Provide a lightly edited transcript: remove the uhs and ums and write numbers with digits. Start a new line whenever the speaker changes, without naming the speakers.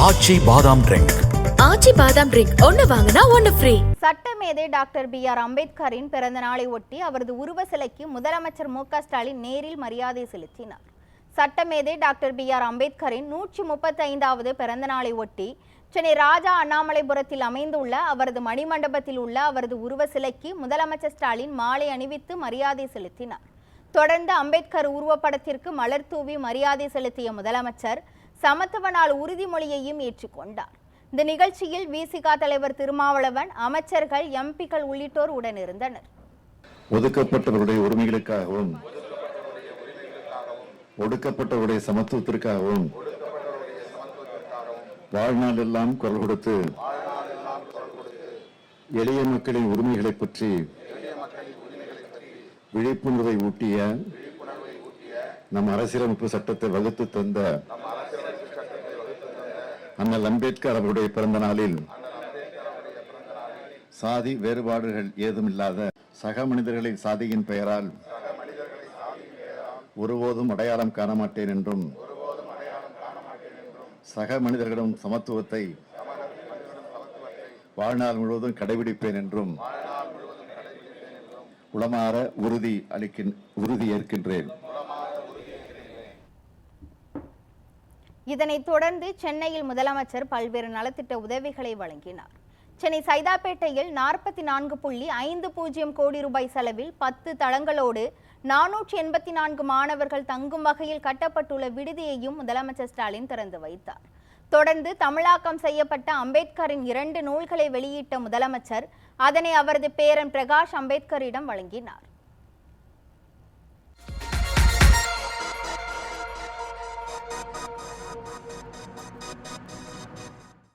ஆச்சி பாதாம் ட்ரிங்க்.
ஆச்சி பாதாம் ட்ரிங்க் ஒன்னு வாங்கினா ஒன்னு ஃப்ரீ.
சட்டமேதை டாக்டர் B.R. அம்பேத்கரின் பிறந்த நாளை ஒட்டி அவரது உருவ சிலைக்கு முதலமைச்சர் மு.க. ஸ்டாலின் நேரில் மரியாதை செலுத்தினார். சட்டமேதை டாக்டர் B.R. அம்பேத்கரின் 135வது பிறந்த நாளை ஒட்டி சென்னை ராஜா அண்ணாமலைபுரத்தில் அமைந்துள்ள அவரது மணிமண்டபத்தில் உள்ள அவரது உருவ சிலைக்கு முதலமைச்சர் ஸ்டாலின் மாலை அணிவித்து மரியாதை செலுத்தினார். தொடர்ந்து அம்பேத்கர் உருவப்படத்திற்கு மலர் தூவி மரியாதை செலுத்திய முதலமைச்சர் சமத்துவ நாள் உறுதிமொழியையும் ஏற்றுக்கொண்டார். இந்த நிகழ்ச்சியில் விசிக தலைவர் திருமாவளவன், அமைச்சர்கள், எம்பிக்கள் உள்ளிட்டோர் உடனிருந்தனர்.
ஒதுக்கப்பட்டவருடைய உரிமைகளுக்காகவும் ஒடுக்கப்பட்டவருடைய சமத்துவத்திற்காகவும் வாழ்நாள் எல்லாம் குரல் கொடுத்து எளிய மக்களின் உரிமைகளை பற்றி விழிப்புணர்வை ஊட்டிய நம் அரசியலமைப்பு சட்டத்தை வகுத்து தந்த அண்ணல் அம்பேத்கர் அவருடைய பிறந்த நாளில் சாதி வேறுபாடுகள் ஏதுமில்லாத சக மனிதர்களின் சாதியின் பெயரால் ஒருபோதும் அடையாளம் காண மாட்டேன் என்றும் சக மனிதர்களிடம் சமத்துவத்தை வாழ்நாள் முழுவதும் கடைபிடிப்பேன் என்றும் உளமாற உறுதி ஏற்கின்றேன்.
இதனைத் தொடர்ந்து சென்னையில் முதலமைச்சர் பல்வேறு நலத்திட்ட உதவிகளை வழங்கினார். சென்னை சைதாப்பேட்டையில் 44.50 கோடி ரூபாய் செலவில் 10 தளங்களோடு 484 மாணவர்கள் தங்கும் வகையில் கட்டப்பட்டுள்ள விடுதியையும் முதலமைச்சர் ஸ்டாலின் திறந்து வைத்தார். தொடர்ந்து தமிழாக்கம் செய்யப்பட்ட அம்பேத்கரின் 2 நூல்களை வெளியிட்ட முதலமைச்சர் அதனை அவரது பேரன் பிரகாஷ் அம்பேத்கரிடம் வழங்கினார்.